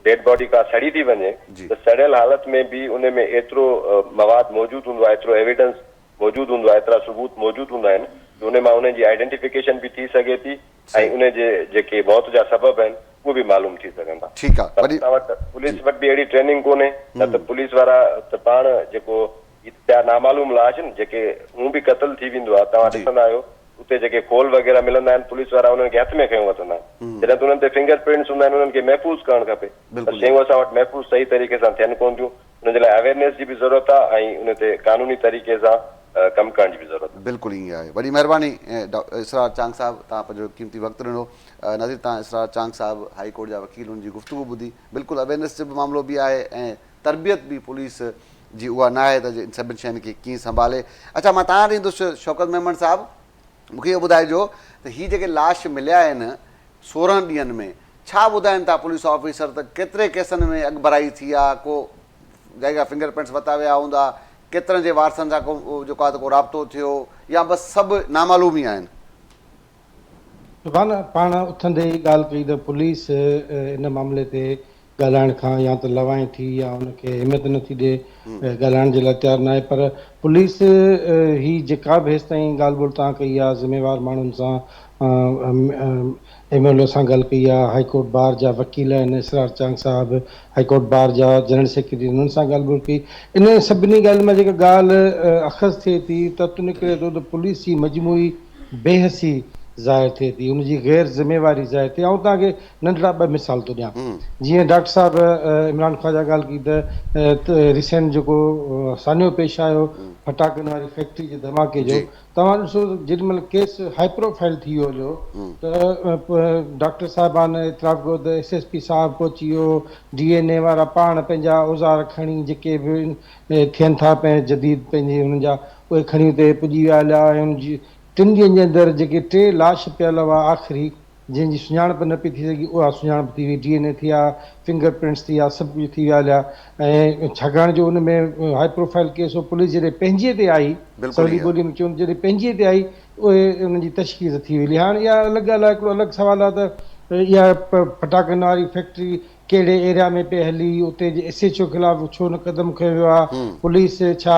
डेड बॉडी का सड़ी थी वञे त सड़ियल हालत में बि उन में एतिरो मवाद मौजूदु हूंदो आहे, एतिरो एविडेंस मौजूदु हूंदो आहे, एतिरा सबूत मौजूदु हूंदा आहिनि उन मां उन जी आइडेंटिफिकेशन बि थी सघे थी ऐं उन जे जेके मौत जा सबब आहिनि उहे बि मालूम थी सघनि था। ठीकु आहे। पुलिस वटि बि अहिड़ी ट्रेनिंग कोन्हे, न त पुलिस वारा त पाण जेको ॿिया नामालूम लाश आहिनि जेके हूं बि क़तल थी वेंदो आहे, तव्हां ॾिसंदा आहियो उते जेके खोल वग़ैरह मिलंदा आहिनि पुलिस वारा उन्हनि खे हथ में खयूं वठंदा आहिनि, जॾहिं त उन्हनि ते फिंगर प्रिंट्स हूंदा आहिनि उन्हनि खे महफ़ूज़ करणु खपे। त शयूं असां वटि महफ़ूज़ सही तरीक़े सां थियनि कोन थियूं, उन जे लाइ अवेयरनेस जी बि ज़रूरत आहे ऐं उन ते क़ानूनी तरीक़े सां कमु करण जी बि ज़रूरत आहे। बिल्कुलु ईअं आहे। वॾी महिरबानी इसरार चांग साहिबु, तव्हां पंहिंजो क़ीमती वक़्तु ॾिनो। नज़ीर, तव्हां इसरार चांग साहिबु हाई कोर्ट जा वकील, हुनजी गुफ़्तगू ॿुधी, बिल्कुलु अवेयरनेस जो बि मामिलो बि आहे ऐं तरबियत बि पुलिस जी उहा न आहे त इन सभिनी शयुनि खे कीअं संभाले। अच्छा, मां तव्हां वटि ईंदुसि शौकत मेमन साहिबु, मूंखे इहो ॿुधाइजो त हीअ जेके लाश मिलिया आहिनि 16 ॾींहंनि में, छा ॿुधाइनि था पुलिस ऑफिसर त केतिरे केसनि में अॻभराई थी आहे, को जंहिंजा फिंगर प्रिंट्स वरिता विया हूंदा, केतिरनि जे वारसनि सां को जेको आहे त को राब्तो थियो या बसि सभु नामालूम ई आहिनि? पाण उथंदे ई ॻाल्हि कई त पुलिस इन मामले ते ॻाल्हाइण खां या त लवाए थी या हुनखे हिमत नथी ॾिए, ॻाल्हाइण जे लाइ तयारु न आहे। पर पुलिस ही जेका बि हेसि ताईं ॻाल्हि ॿोल तव्हां कई आहे ज़िम्मेवार माण्हुनि सां MLO सां ॻाल्हि कई आहे, हाई कोर्ट बार जा वकील आहिनि इसरार चांग साहब, हाई कोर्ट बार जा जनरल सेक्रेटरी, उन्हनि सां ॻाल्हि ॿोल कई। इन सभिनी ॻाल्हि में जेका ॻाल्हि अख़ज़ थिए थी त निकिरे थो त पुलिस जी मजमूई बेहसी ज़ाहिर थिए थी, उनजी गैर ज़िम्मेवारी ज़ाहिर थिए। ऐं तव्हांखे नंढड़ा ॿ मिसाल थो ॾियां। जीअं डॉक्टर साहिबु इमरान ख़्वाजा ॻाल्हि कई त रिसेंट जेको सान्यो पेश आयो फटाकनि वारी फैक्ट्री जे धमाके जो, तव्हां ॾिसो जेॾीमहिल केस हाई प्रोफाइल थी वियो हुयो त डॉक्टर साहिबान इतलाफ़ कयो त SSP साहिबु पहुची वियो, DNA वारा पाण पंहिंजा औज़ार खणी जेके बि थियनि था पिया जदीद पंहिंजे हुननि जा, उहे खणी हुते पुॼी विया हलिया। ऐं हुनजी 3 ॾींहंनि जे अंदरि जेके 3 लाश पियल हुआ आख़िरी, जंहिंजी सुञाणप न पई थी सघी, उहा सुञाणप थी वई, DNA थी विया, फिंगर प्रिंट्स थी विया, सभु कुझु थी विया हलिया। ऐं छाकाणि जो हुन में हाई प्रोफाइल केस हो, पुलिस जॾहिं पंहिंजे ते आई, सवली ॿोलीअ में चवनि जॾहिं पंहिंजे ते आई, उहे उन्हनि जी तशख़ीस थी वई। हाणे इहा अलॻि ॻाल्हि आहे, हिकिड़ो अलॻि सुवालु आहे त इहा फटाकनि वारी फैक्ट्री कहिड़े एरिया में पई हली, उते जे SHO ख़िलाफ़ छो न क़दम खयो वियो आहे, पुलिस छा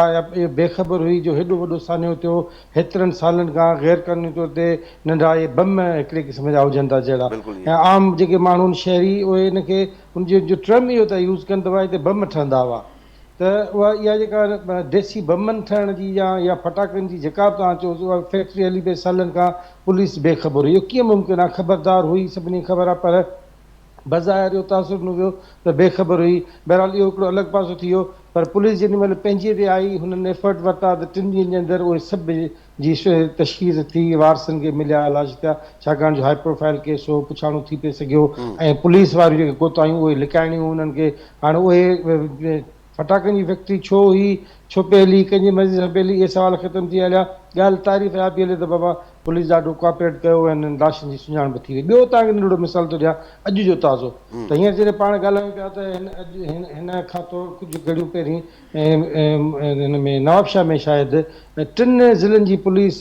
बेख़बर हुई जो हेॾो वॾो सान्यो थियो, हेतिरनि सालनि खां गैर क़ानूनी तौर ते नंढा इहे बम हिकिड़े क़िस्म जा हुजनि था जहिड़ा, ऐं आम जेके माण्हू शहरी उहे हिनखे हुनजो जो ट्रम इहो था यूज़ कनि त उहा हिते बम ठहंदा हुआ। त उहा इहा जेका देसी बमनि ठहण जी या फटाकनि जी जेका बि तव्हां चओ, उहा फैक्ट्री हली पई सालनि खां, पुलिस बेख़बर हुई। इहो कीअं मुमकिन आहे? ख़बरदार हुई, सभिनी ख़बर आहे, पर बज़ाहिर इहो तासुर न हुयो त बेख़बर हुई। बहरहाल इहो हिकिड़ो अलॻि पासो थी वियो, पर पुलिस जेॾीमहिल पंहिंजे ते आई, हुननि एफर्ट वरिता त 3 ॾींहंनि जे अंदरि उहे सभु जी तशख़ीस थी, वारसनि खे मिलिया, इलाज थिया, छाकाणि जो हाई प्रोफाइल केस हो, पुछाणो थी पिए सघियो। ऐं पुलिस वारियूं जेके कोताहियूं उहे लिकाइणियूं उन्हनि खे। हाणे उहे फटाकनि जी फैक्ट्री छो हुई, छो पई हली, कंहिंजी मर्ज़ी सां पई हली, इहे सुवाल ख़तमु थी हलिया। ॻाल्हि तारीफ़ आहे पई हले त बाबा पुलिस ॾाढो कोऑपरेट कयो ऐं लाशनि जी सुञाणप थी वई। ॿियो तव्हांखे नंढिड़ो मिसाल थो ॾियां, अॼु जो ताज़ो, त हींअर जॾहिं पाण ॻाल्हायूं पिया त हिन खां थोरो कुझु घड़ियूं पहिरीं हिन में नवाबशाह में शायदि 3 ज़िलनि जी पुलिस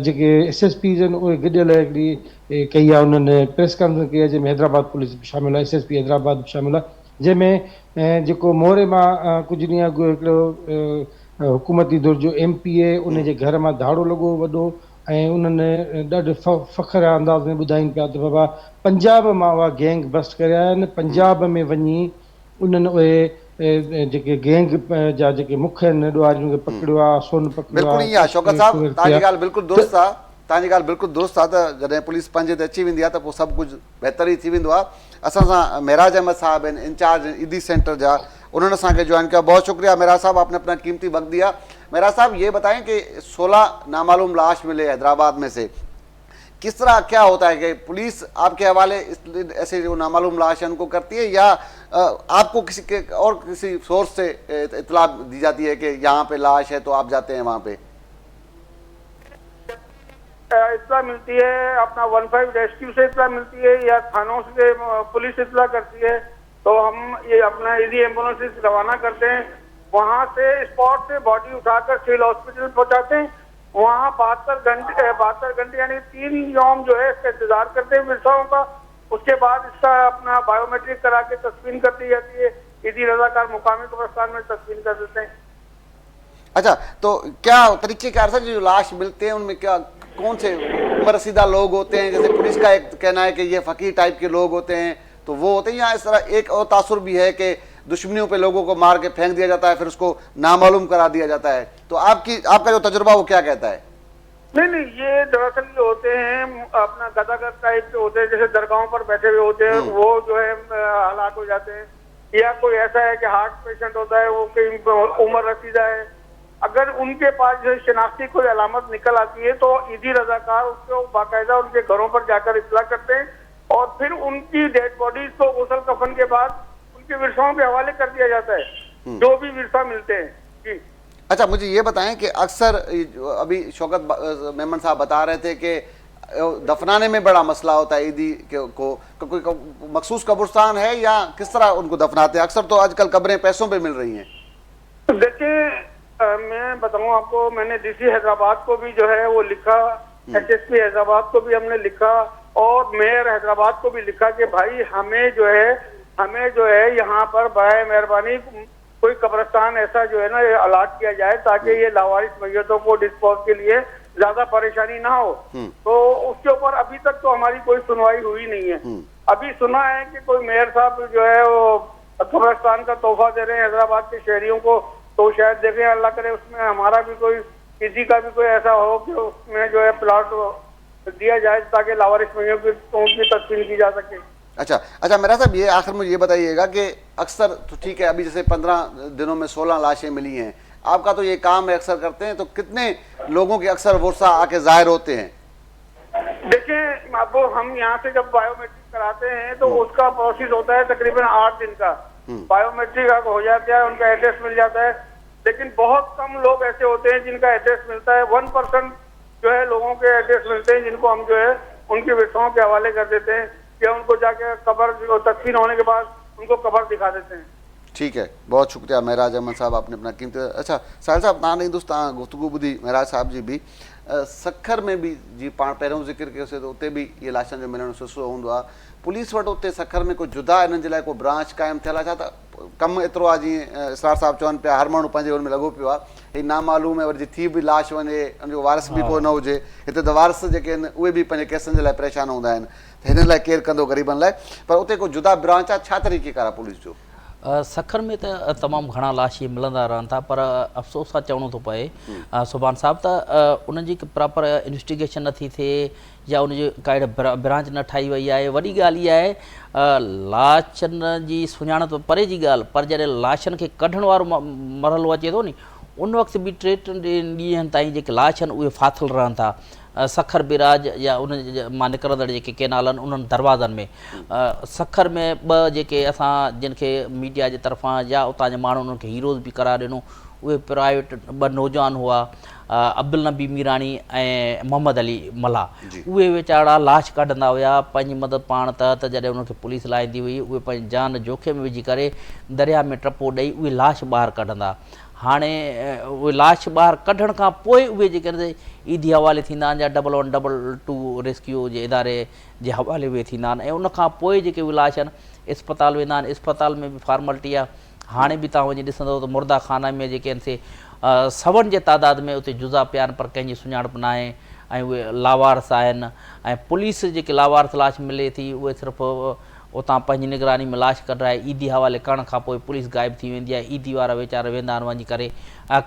जेके SSPs आहिनि उहे गॾियल हिकिड़ी कई आहे, उन्हनि प्रेस कॉन्फ्रेंस कई आहे, जंहिंमें हैदराबाद पुलिस बि शामिलु आहे, SSP हैदराबाद बि शामिलु आहे, जंहिंमें जेको मोरे मां कुझु ॾींहं अॻु हिकिड़ो हुकूमती दौर जो MPA उनजे घर मां धाड़ो लॻो वॾो, ऐं उन्हनि ॾाढे फ़ख्र अंदाज़ में ॿुधाइनि पिया त बाबा पंजाब मां उहा गैंग बस्ट करे आया आहिनि, पंजाब में वञी उन्हनि उहे जेके गैंग जा जेके मुख आहिनि ॾुआरियूं खे पकड़ियो आहे, सोन पकड़ियो आहे। बिल्कुलु ईअं आहे शौकत साहब, तव्हांजी ॻाल्हि बिल्कुलु दुरुस्त आहे, तव्हांजी ॻाल्हि बिल्कुलु दुरुस्त आहे त जॾहिं पुलिस पंहिंजे ते अची वेंदी आहे त पोइ सभु कुझु बहितर ई थी वेंदो आहे। असां सां मेराज अहमद साहब आहिनि, इंचार्ज ईदी सेंटर जा, उन्होंने असांखे ज्वाइन किया। बहुत शुक्रिया मेराज साहब, आपने अपना कीमती वक्त दिया। मेराज साहब ये बताएं कि 16 नामालूम लाश मिले हैदराबाद में से, किस तरह क्या होता है कि पुलिस आपके हवाले ऐसे जो नामालूम लाश है उनको करती है, या आपको किसी के और किसी सोर्स से इत्तला दी जाती है कि यहाँ पे लाश है तो आप जाते हैं वहाँ पे? इत्तला मिलती है, अपना 15 रेस्क्यू से इत्तला मिलती है या थानों से पुलिस इत्तला करती है, तो हम ये अपना ईजी एम्बुलेंस रवाना करते हैं। वहाँ से स्पॉट से बॉडी उठाकर सिविल हॉस्पिटल पहुँचाते हैं। वहाँ 72 घंटे यानी 3 यौम जो है इसका इंतजार करते हैं विरसाओं का। उसके बाद इसका अपना बायोमेट्रिक करा के तस्वीन कर दी जाती है। ईदी रजाकार मुकामी कब्रिस्तान में तस्वीन कर देते हैं। अच्छा, तो क्या तरीक़ेकार से जो लाश मिलते हैं उनमें क्या कौन से उम्ररसीदा लोग होते हैं? जैसे पुलिस का एक कहना है कि ये फकीर टाइप के लोग होते हैं, तो वो होते हैं, या इस तरह एक और तासुर भी है कि दुश्मनियों पे लोगों को मार के फेंक दिया जाता है, फिर उसको नामालूम करा दिया जाता है? तो आपका जो तजुर्बा वो क्या कहता है? नहीं, ये दरअसल ये होते हैं अपना गदागर टाइप के होते हैं, जैसे दरगाहों पर बैठे हुए होते हैं, वो जो है हालात हो जाते हैं। या कोई ऐसा है कि हार्ट पेशेंट होता है, वो कहीं उम्र रसीदा है, अगर उनके पास जो शिनाख्ती कोई अलामत निकल आती है तो ईदी रजाकार उसको बाकायदा उनके घरों पर जाकर इत्तला करते हैं और फिर उनकी डेड बॉडीज को गुसल कफन के बाद उनके विरसाओं के हवाले कर दिया जाता है, जो भी विरसा मिलते हैं। जी अच्छा, मुझे ये बताएं कि अक्सर अभी शौकत मेमन साहब बता रहे थे कि दफनाने में बड़ा मसला होता है ईदी को कोई मखसूस कब्रिस्तान है या किस तरह उनको दफनाते हैं? अक्सर तो आजकल कब्रें पैसों पे मिल रही हैं। देखिए, मैं बताऊं आपको, मैंने DC हैदराबाद को भी जो है वो लिखा, SSP हैदराबाद को भी हमने लिखा और मेयर हैदराबाद को भी लिखा कि भाई हमें जो है यहाँ पर बराए मेहरबानी कोई कब्रिस्तान ऐसा जो है ना अलाट किया जाए ताकि ये लावारिस मैयतों को डिस्पोज के लिए ज्यादा परेशानी ना हो। तो उसके ऊपर अभी तक तो हमारी कोई सुनवाई हुई नहीं है। अभी सुना है कि कोई मेयर साहब जो है वो कब्रिस्तान का तोहफा दे रहे हैं हैदराबाद के शहरियों को, तो शायद देखें, अल्लाह करे उसमें हमारा भी कोई, किसी का भी कोई ऐसा हो कि उसमें जो है प्लॉट दिया जाए ताकि लावारिस महिलाओं की उनकी तस्वीर की जा सके। अच्छा मेरा साहब, ये आखिर में ये बताइएगा कि अक्सर तो ठीक है, अभी जैसे 15 दिनों में 16 लाशें मिली हैं, आपका तो ये काम है, अक्सर करते हैं, तो कितने लोगों के अक्सर वर्षा आके जाहिर होते हैं? देखिए, अब हम यहाँ से जब बायोमेट्रिक कराते हैं तो उसका प्रोसेस होता है तकरीबन 8 दिन का। बायोमेट्रिक हो जाता है, उनका एड्रेस मिल जाता है, लेकिन बहुत कम लोग ऐसे होते हैं जिनका एड्रेस मिलता है। 1% जो है लोगों के एड्रेस मिलते हैं जिनको हम जो है उनकी विधवाओं के हवाले कर देते हैं या उनको जाके कब्र तदफीन होने के बाद उनको कब्र दिखा देते हैं। ठीक है, बहुत शुक्रिया महराज अहमद साहब, आपने अपना कीमती। अच्छा साहिल साहब, तव्हां हिंदुस्तान गुफ्तगू ॿुधी महराज साहब जी भी सखर में भी जी पाण पहिरियों ज़िक्र कयोसीं त उते बि इहे लाशनि जो मिलणु सिलसिलो हूंदो आहे। पुलिस वटि उते सखर में कोई जुदा इन्हनि जे लाइ को ब्रांच क़ाइमु थियल आहे छा? त कमु एतिरो आहे, जीअं इसरार साहब चवनि पिया, हर माण्हू पंहिंजे हुन में लॻो पियो आहे, हीअ नामालूम आहे, वरी जी थी बि लाश वञे, उनजो वारिस बि को न हुजे। हिते त वारिस जेके आहिनि उहे बि पंहिंजे केसनि जे लाइ परेशान हूंदा आहिनि, त हिन लाइ केरु कंदो ग़रीबनि लाइ? पर उते को जुदा ब्रांच आहे, छा तरीक़ेकार आहे पुलिस जो? सखर में त तमामु घणा लाशी मिलंदा रहनि था, पर अफ़सोस सां चवणो थो पए सुभान साहब त उन्हनि जी प्रॉपर इन्वेस्टिगेशन नथी थिए या उनजी काई ब्रांच न ठाही वई आहे। वॾी ॻाल्हि इहा आहे, लाशनि जी सुञाणप परे जी ॻाल्हि, पर जॾहिं लाशनि खे कढण वारो मरहलो अचे थो नी, उन वक़्तु बि 3 ॾींहंनि ताईं जेके लाश आहिनि उहे फाथल रहनि था। सखर बिराज या उन मां निकिरंदड़ जेके केनाल आहिनि उन्हनि दरवाज़नि में, सखर में 2 जेके असां जिन खे मीडिया जे तरफ़ां या उतां जे माण्हू उन्हनि खे हीरोज़ बि करार ॾिनो, उहे प्राइवेट 2 नौजवान हुआ, अब्दुल नबी मीरानी ऐं मोहम्मद अली मला। उहे वीचारा लाश कढंदा हुआ पंहिंजी मदद पाण त जॾहिं उन्हनि खे पुलिस लाहींदी हुई, उहे पंहिंजी जान जोखिम में विझी करे दरिया में टपो ॾेई उहे लाश ॿाहिरि कढंदा। हाणे उहे लाश ॿाहिरि कढण खां पोइ उहे जेके ईदी हवाले थींदा आहिनि या 112 रेस्क्यू जे इदारे जे हवाले उहे थींदा आहिनि, ऐं उनखां पोइ जेके उहे लाश आहिनि इस्पताल वेंदा आहिनि। इस्पताल में बि फॉर्मेलिटी आहे। हाणे बि तव्हां वञी ॾिसंदव त मुर्दा खाना में जेके आहिनि से 100 जे तादाद में उते जुज़ा पिया आहिनि, पर कंहिंजी सुञाणप न आहे, ऐं उहे लावारस आहिनि। ऐं पुलिस जेके लावारस लाश मिले थी उहे सिर्फ़ु उतां पंहिंजी निगरानी में लाश कढाए ईदी हवाले करण खां पोइ पुलिस गाइब थी वेंदी आहे। ईदी वारा वीचारा वेंदा आहिनि वञी करे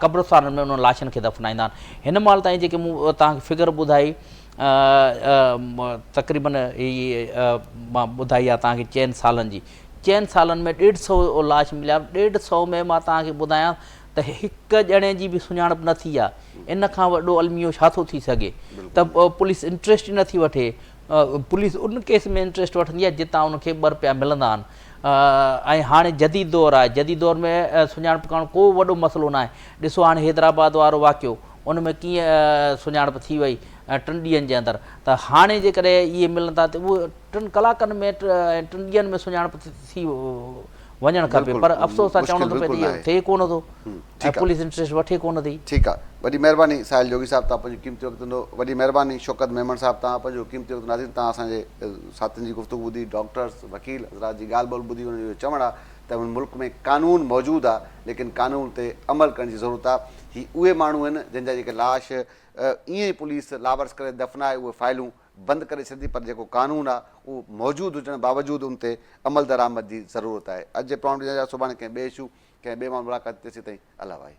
कब्रिस्तान में उन्हनि लाशनि खे दफ़नाईंदा आहिनि। हिन महिल ताईं जेके मूं तव्हांखे फिगर ॿुधाई, तक़रीबन इहा मां ॿुधाई आहे तव्हांखे 4 सालनि जी, 4 सालनि में 150 लाश मिलिया। 150 में मां तव्हांखे ॿुधायां त हिकु ॼणे जी बि सुञाणप न थी आहे। इन खां वॾो अलमियो छा थो थी सघे? त पुलिस इंट्रस्ट ई नथी वठे। पुलिस उन केस में इंट्रस्ट वठंदी आहे जितां उनखे 2 रुपया मिलंदा आहिनि। ऐं हाणे जदीद दौरु आहे, जदीद दौर में सुञाणप करणु को वॾो मसइलो न आहे। ॾिसो हाणे हैदराबाद वारो वाक़ियो, उन में कीअं सुञाणप थी वई 3 ॾींहंनि जे अंदरि। त हाणे जेकॾहिं इहे मिलनि था त उहे 3 कलाकनि में 3 ॾींहंनि में सुञाणप थी वञणु खपे, पर अफ़सोस सां चवणो थो पए इहो थिए कोन थो, पुलिस इंट्रस्ट वठे कोन थी। ठीकु आहे, वॾी महिरबानी साहिल जोगी साहब, तव्हां पंहिंजो क़ीमती वक़्तु ॾिनो। वॾी महिरबानी शौकत मेमन साहब, तव्हां पंहिंजो क़ीमती वक़्तु नाज़रीन, तव्हां असांजे साथियुनि जी गुफ़्तगू ॿुधी, डॉक्टर्स वकील हज़रात जी ॻाल्हि ॿोल ॿुधी, हुनजो चवणु आहे त हुन मुल्क में कानून मौजूदु आहे, लेकिन कानून ते अमल करण जी ज़रूरत आहे। ही उहे माण्हू आहिनि जंहिंजा जेके लाश ईअं ई पुलिस लावारस करे दफ़नाए उहे फाइलूं बंदि करे छॾी, पर जेको कानून आहे उहो मौजूदु हुजण बावजूदि उन ते अमल दरामद जी ज़रूरत आहे। अॼु जे प्रोग्राम जा सुभाणे कंहिं ॿिए इशू कंहिं ॿिए मां मुलाक़ात तेसीं ताईं अलाह भाई।